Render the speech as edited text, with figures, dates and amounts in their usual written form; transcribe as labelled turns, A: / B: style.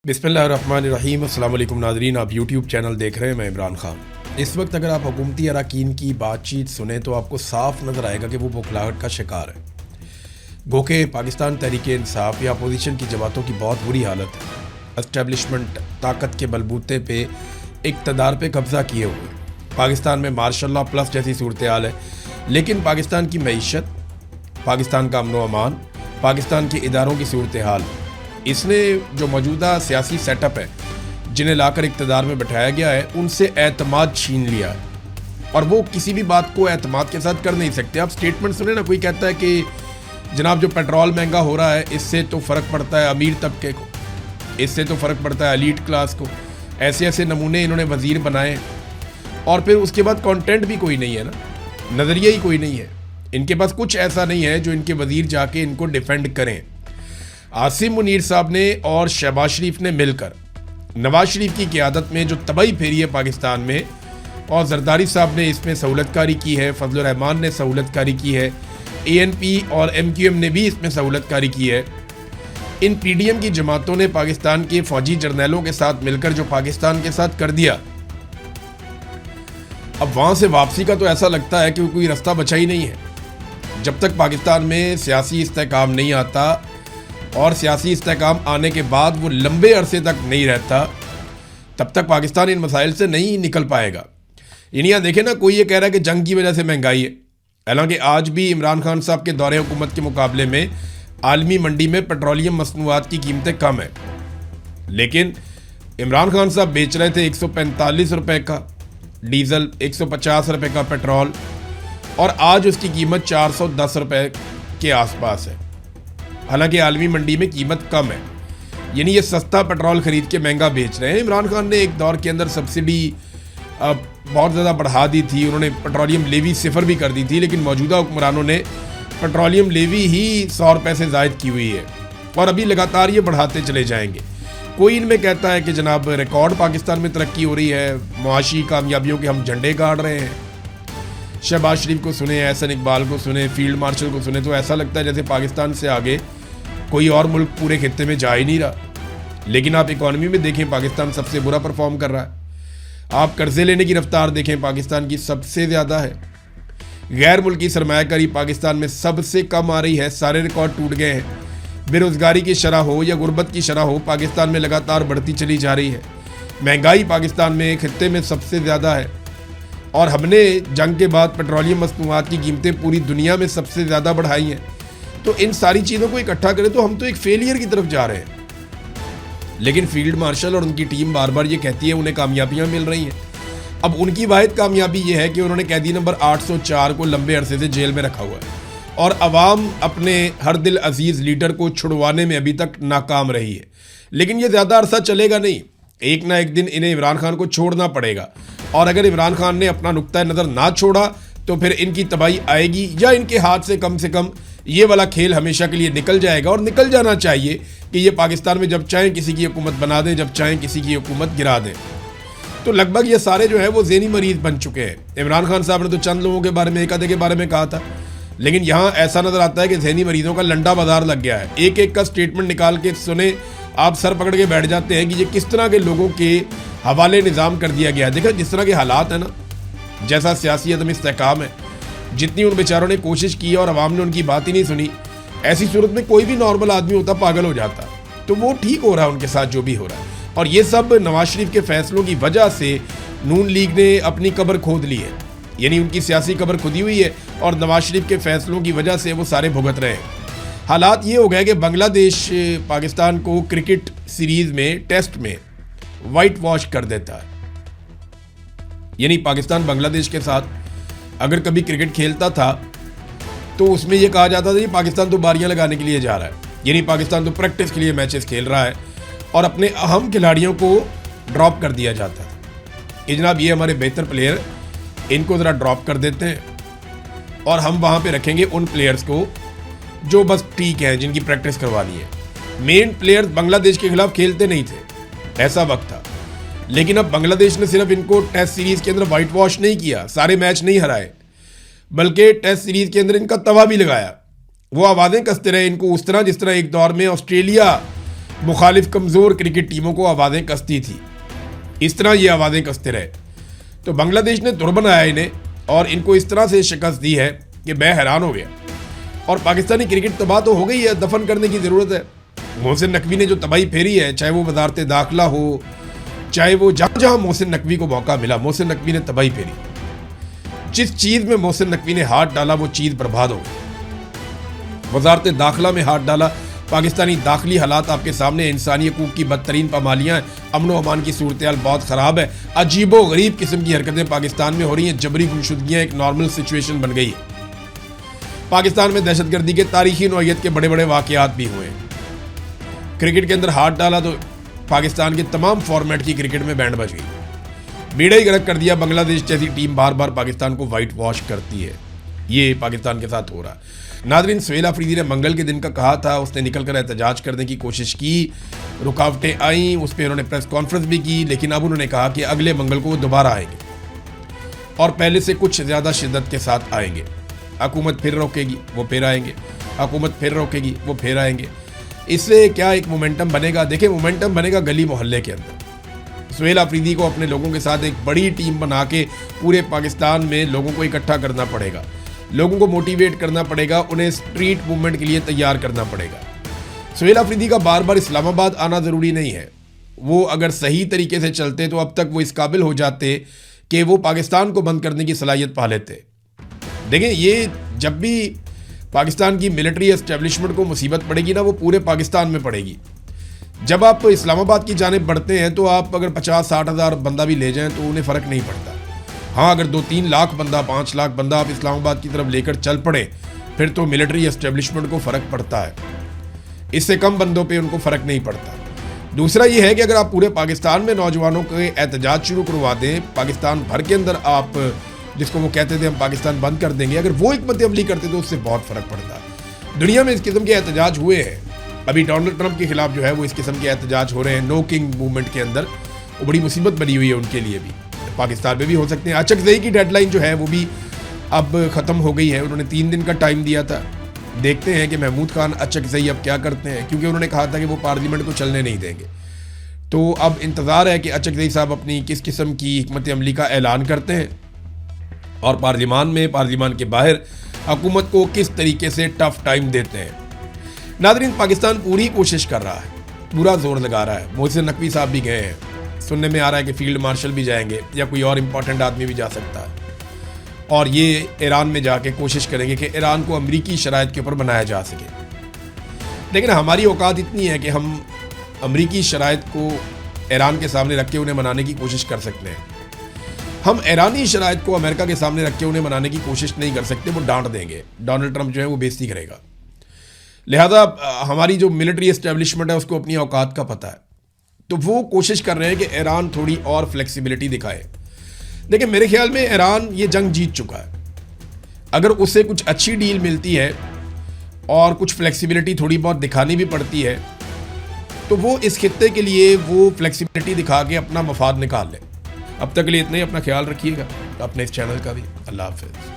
A: बिस्मिल्लाहिर्रहमानिर्रहीम। अस्सलाम वालेकुम नाज़रीन, आप यूट्यूब चैनल देख रहे हैं। मैं इमरान खान। इस वक्त अगर आप हुकूमती अरकान की बातचीत सुने तो आपको साफ नज़र आएगा कि वो बौखलाहट का शिकार है। गो के पाकिस्तान तहरीक इंसाफ या अपोजिशन की जमातों की बहुत बुरी हालत है। एस्टेब्लिशमेंट ताकत के बलबूते पे इक़्तिदार पे कब्ज़ा किए हुए पाकिस्तान में मार्शल लॉ प्लस जैसी सूरत हाल है, लेकिन पाकिस्तान की मईशत, पाकिस्तान का अमन व अमान, पाकिस्तान के इदारों की सूरत हाल, इसने जो मौजूदा सियासी सेटअप है जिन्हें लाकर इक़्तिदार में बैठाया गया है, उनसे एतमाद छीन लिया है। और वो किसी भी बात को एतमाद के साथ कर नहीं सकते। आप स्टेटमेंट सुने ना, कोई कहता है कि जनाब जो पेट्रोल महंगा हो रहा है इससे तो फ़र्क पड़ता है अमीर तबके को, इससे तो फ़र्क पड़ता है एलीट क्लास को। ऐसे ऐसे नमूने इन्होंने वज़ीर बनाए और फिर उसके बाद कंटेंट भी कोई नहीं है ना, नज़रिया ही कोई नहीं है। इनके पास कुछ ऐसा नहीं है जो इनके वज़ीर जाके इनको डिफेंड करें। आसिम मुनीर साहब ने और शहबाज शरीफ ने मिलकर नवाज शरीफ की क़ियादत में जो तबाही फेरी है पाकिस्तान में, और जरदारी साहब ने इसमें सहूलतकारी की है, फजल रहमान ने सहूलतकारी की है, ANP और MQM ने भी इसमें सहूलतकारी की है। इन PDM की जमातों ने पाकिस्तान के फ़ौजी जर्नैलों के साथ मिलकर जो पाकिस्तान के साथ कर दिया, अब वहाँ से वापसी का तो ऐसा लगता है कि कोई रास्ता बचा ही नहीं है। जब तक पाकिस्तान में सियासी इस्तेहकाम नहीं आता और सियासी इस्तेहकाम आने के बाद वो लंबे अरसे तक नहीं रहता, तब तक पाकिस्तान इन मसाइल से नहीं निकल पाएगा। यहाँ देखें ना, कोई ये कह रहा है कि जंग की वजह से महंगाई है, हालांकि आज भी इमरान खान साहब के दौरे हुकूमत के मुकाबले में आलमी मंडी में पेट्रोलियम मसनूआत की कीमतें कम है, लेकिन इमरान खान साहब बेच रहे थे 145 रुपये का डीज़ल, 150 रुपये का पेट्रोल, और आज उसकी कीमत 410 रुपये के आसपास है। हालांकि आलमी मंडी में कीमत कम है, यानी ये सस्ता पेट्रोल खरीद के महंगा बेच रहे हैं। इमरान खान ने एक दौर के अंदर सब्सिडी बहुत ज़्यादा बढ़ा दी थी, उन्होंने पेट्रोलियम लेवी सिफर भी कर दी थी, लेकिन मौजूदा हुक्मरानों ने पेट्रोलियम लेवी ही 100 रुपये से ज़ायद की हुई है और अभी लगातार ये बढ़ाते चले जाएंगे। कोई इनमें कहता है कि जनाब रिकॉर्ड पाकिस्तान में तरक्की हो रही है, मुआशी कामयाबियों के हम झंडे गाड़ रहे हैं। शहबाज शरीफ को सुने, एहसन इकबाल को सुने, फील्ड मार्शल को सुने, तो ऐसा लगता है जैसे पाकिस्तान से आगे कोई और मुल्क पूरे खित्ते में जा ही नहीं रहा। लेकिन आप इकॉनमी में देखें, पाकिस्तान सबसे बुरा परफॉर्म कर रहा है। आप कर्जे लेने की रफ्तार देखें, पाकिस्तान की सबसे ज़्यादा है। गैर मुल्की सरमायाकारी पाकिस्तान में सबसे कम आ रही है, सारे रिकॉर्ड टूट गए हैं। बेरोज़गारी की शरह हो या गुर्बत की शरह हो, पाकिस्तान में लगातार बढ़ती चली जा रही है। महंगाई पाकिस्तान में खित्ते में सबसे ज़्यादा है, और हमने जंग के बाद पेट्रोलियम मसनूआत की कीमतें पूरी दुनिया में सबसे ज़्यादा बढ़ाई हैं। तो इन सारी चीज़ों को इकट्ठा करें तो हम तो एक फेलियर की तरफ जा रहे हैं। लेकिन फील्ड मार्शल और उनकी टीम बार बार ये कहती है उन्हें कामयाबियाँ मिल रही हैं। अब उनकी वाहिद कामयाबी ये है कि उन्होंने कैदी नंबर 804 को लंबे अरसे से जेल में रखा हुआ है, और अवाम अपने हर दिल अजीज़ लीडर को छुड़वाने में अभी तक नाकाम रही है। लेकिन ये ज़्यादा अरसा चलेगा नहीं, एक ना एक दिन इन्हें इमरान खान को छोड़ना पड़ेगा, और अगर इमरान खान ने अपना नुक्ता नज़र ना छोड़ा तो फिर इनकी तबाही आएगी, या इनके हाथ से कम ये वाला खेल हमेशा के लिए निकल जाएगा। और निकल जाना चाहिए कि ये पाकिस्तान में जब चाहें किसी की हुकूमत बना दें, जब चाहें किसी की हुकूमत गिरा दें। तो लगभग ये सारे जो है वो ज़हनी मरीज़ बन चुके हैं। इमरान खान साहब ने तो चंद लोगों के बारे में, एक आधे के बारे में कहा था, लेकिन यहाँ ऐसा नज़र आता है कि ज़हनी मरीज़ों का लंडा बाजार लग गया है। एक एक का स्टेटमेंट निकाल के सुने, आप सर पकड़ के बैठ जाते हैं कि ये किस तरह के लोगों के हवाले निज़ाम कर दिया गया है। देखा जिस तरह के हालात हैं ना, जैसा सियासी अदम इस्तेहकाम है, जितनी उन बेचारों ने कोशिश की और अवाम ने उनकी बात ही नहीं सुनी, ऐसी सूरत में कोई भी नॉर्मल आदमी होता पागल हो जाता। तो वो ठीक हो रहा है उनके साथ जो भी हो रहा है, और ये सब नवाज शरीफ के फैसलों की वजह से नून लीग ने अपनी कब्र खोद ली है, यानी उनकी सियासी कब्र खुदी हुई है, और नवाज शरीफ के फैसलों की वजह से वो सारे भुगत रहे हैं। हालात ये हो गए कि बांग्लादेश पाकिस्तान को क्रिकेट सीरीज़ में, टेस्ट में वाइट वॉश कर देता है। यानी पाकिस्तान बांग्लादेश के साथ अगर कभी क्रिकेट खेलता था तो उसमें यह कहा जाता था कि पाकिस्तान तो बारियां लगाने के लिए जा रहा है, यानी पाकिस्तान तो प्रैक्टिस के लिए मैचेस खेल रहा है, और अपने अहम खिलाड़ियों को ड्रॉप कर दिया जाता था कि जनाब ये हमारे बेहतर प्लेयर, इनको ज़रा ड्रॉप कर देते हैं और हम वहाँ पे रखेंगे उन प्लेयर्स को जो बस ठीक है, जिनकी प्रैक्टिस करवानी है। मेन प्लेयर्स बांग्लादेश के खिलाफ खेलते नहीं थे, ऐसा वक्त था। लेकिन अब बांग्लादेश ने सिर्फ इनको टेस्ट सीरीज़ के अंदर वाइट वॉश नहीं किया, सारे मैच नहीं हराए, बल्कि टेस्ट सीरीज़ के अंदर इनका तवा भी लगाया। वो आवाज़ें कसते रहे इनको उस तरह जिस तरह एक दौर में ऑस्ट्रेलिया मुखालिफ कमज़ोर क्रिकेट टीमों को आवाज़ें कसती थी। इस तरह ये आवाज़ें कसते रहे तो बांग्लादेश ने तुर बनाया इन्हें और इनको इस तरह से शिकस्त दी है कि मैं हैरान हो गया। और पाकिस्तानी क्रिकेट तबाह तो हो गई है, दफन करने की ज़रूरत है। मोहसिन नकवी ने जो तबाही फेरी है, चाहे वो वजारत दाखिला हो, चाहे वो जहाँ जहाँ मोहसिन नकवी को मौका मिला, मोहसिन नकवी ने तबाही फेरी। जिस चीज़ में मोहसिन नकवी ने हाथ डाला वो चीज़ बर्बाद हो गई। वजारत दाखिला में हाथ डाला, पाकिस्तानी दाखिली हालात आपके सामने, इंसानी हकूक़ की बदतरीन पामालियाँ, अमन व अमान की सूरत हाल बहुत ख़राब है। अजीबो गरीब किस्म की हरकतें पाकिस्तान में हो रही हैं, जबरी गुमशुदगियाँ एक नॉर्मल सिचुएशन बन गई है। पाकिस्तान में दहशतगर्दी के तारीखी नौइयत के बड़े बड़े वाक़यात भी हुए हैं। क्रिकेट के अंदर हाथ डाला तो पाकिस्तान के तमाम फॉर्मेट की क्रिकेट में बैंड बज गई। बीड़ा ही गर्क कर दिया। बांग्लादेश जैसी टीम बार बार पाकिस्तान को वाइट वॉश करती है, ये पाकिस्तान के साथ हो रहा है। नादरीन, सुहेल अफरीदी ने मंगल के दिन का कहा था, उसने निकल कर एहतजाज करने की कोशिश की, रुकावटें आईं, उस पर उन्होंने प्रेस कॉन्फ्रेंस भी की, लेकिन अब उन्होंने कहा कि अगले मंगल को वो दोबारा आएंगे और पहले से कुछ ज़्यादा शिद्दत के साथ आएंगे। हुकूमत फिर रोकेगी, वो फिर आएंगे, हुकूमत फिर रोकेगी, वो फिर आएंगे। इससे क्या एक मोमेंटम बनेगा? देखिए, मोमेंटम बनेगा गली मोहल्ले के अंदर। सुहेल अफरीदी को अपने लोगों के साथ एक बड़ी टीम बना के पूरे पाकिस्तान में लोगों को इकट्ठा करना पड़ेगा, लोगों को मोटिवेट करना पड़ेगा, उन्हें स्ट्रीट मूवमेंट के लिए तैयार करना पड़ेगा। सुहेल अफरीदी का बार बार इस्लामाबाद आना ज़रूरी नहीं है। वो अगर सही तरीके से चलते तो अब तक वो इस काबिल हो जाते कि वो पाकिस्तान को बंद करने की सलाहियत पा लेते। देखें, ये जब भी पाकिस्तान की मिलिट्री एस्टेब्लिशमेंट को मुसीबत पड़ेगी ना, वो पूरे पाकिस्तान में पड़ेगी। जब आप इस्लामाबाद की जानिब बढ़ते हैं तो आप अगर 50-60 हज़ार बंदा भी ले जाएं तो उन्हें फ़र्क नहीं पड़ता। हाँ, अगर 2-3 लाख बंदा, 5 लाख बंदा आप इस्लामाबाद की तरफ लेकर चल पड़े, फिर तो मिलिट्री एस्टेब्लिशमेंट को फ़र्क पड़ता है। इससे कम बंदों पर उनको फ़र्क नहीं पड़ता। दूसरा ये है कि अगर आप पूरे पाकिस्तान में नौजवानों के एहतजाज शुरू करवा दें, पाकिस्तान भर के अंदर आप जिसको वो कहते थे हम पाकिस्तान बंद कर देंगे, अगर वो हिकमत अमली करते तो उससे बहुत फ़र्क पड़ता है। दुनिया में इस किस्म के एहतजाज हुए हैं। अभी डोनाल्ड ट्रंप के खिलाफ जो है वो इस किस्म के एहतजाज हो रहे हैं। नो किंग मूवमेंट के अंदर वो बड़ी मुसीबत बनी हुई है उनके लिए भी, पाकिस्तान में भी हो सकते हैं। अचकज़ई की डेडलाइन जो है वो भी अब ख़त्म हो गई है। उन्होंने 3 दिन का टाइम दिया था। देखते हैं कि महमूद खान अचकज़ई अब क्या करते हैं, क्योंकि उन्होंने कहा था कि वो पार्लियामेंट को चलने नहीं देंगे। तो अब इंतज़ार है कि अचकज़ई साहब अपनी किस किस्म की हिकमत अमली का ऐलान करते हैं और पार्लियामान में, पार्लियामान के बाहर हुकूमत को किस तरीके से टफ टाइम देते हैं। नादरीन, पाकिस्तान पूरी कोशिश कर रहा है, पूरा जोर लगा रहा है। मोहसिन नकवी साहब भी गए हैं, सुनने में आ रहा है कि फील्ड मार्शल भी जाएंगे या कोई और इम्पोर्टेंट आदमी भी जा सकता है, और ये ईरान में जाके कोशिश करेंगे कि ईरान को अमरीकी शराइत के ऊपर बनाया जा सके। लेकिन हमारी औकात इतनी है कि हम अमरीकी शराइत को ईरान के सामने रख के उन्हें मनाने की कोशिश कर सकते हैं। हम ईरानी शराइत को अमेरिका के सामने रख के उन्हें मनाने की कोशिश नहीं कर सकते, वो डांट देंगे। डोनाल्ड ट्रंप जो है वो बेइज्जती करेगा। लिहाजा हमारी जो मिलिट्री एस्टेब्लिशमेंट है उसको अपनी औकात का पता है, तो वो कोशिश कर रहे हैं कि ईरान थोड़ी और फ्लेक्सिबिलिटी दिखाए। देखिए, मेरे ख्याल में ईरान ये जंग जीत चुका है। अगर उससे कुछ अच्छी डील मिलती है और कुछ फ्लेक्सिबिलिटी थोड़ी बहुत दिखानी भी पड़ती है तो वो इस खित्ते के लिए वो फ्लेक्सिबिलिटी दिखा के अपना मफाद निकाल ले। अब तक के लिए इतना ही। अपना ख्याल रखिएगा, अपने इस चैनल का भी। अल्लाह हाफ़िज़।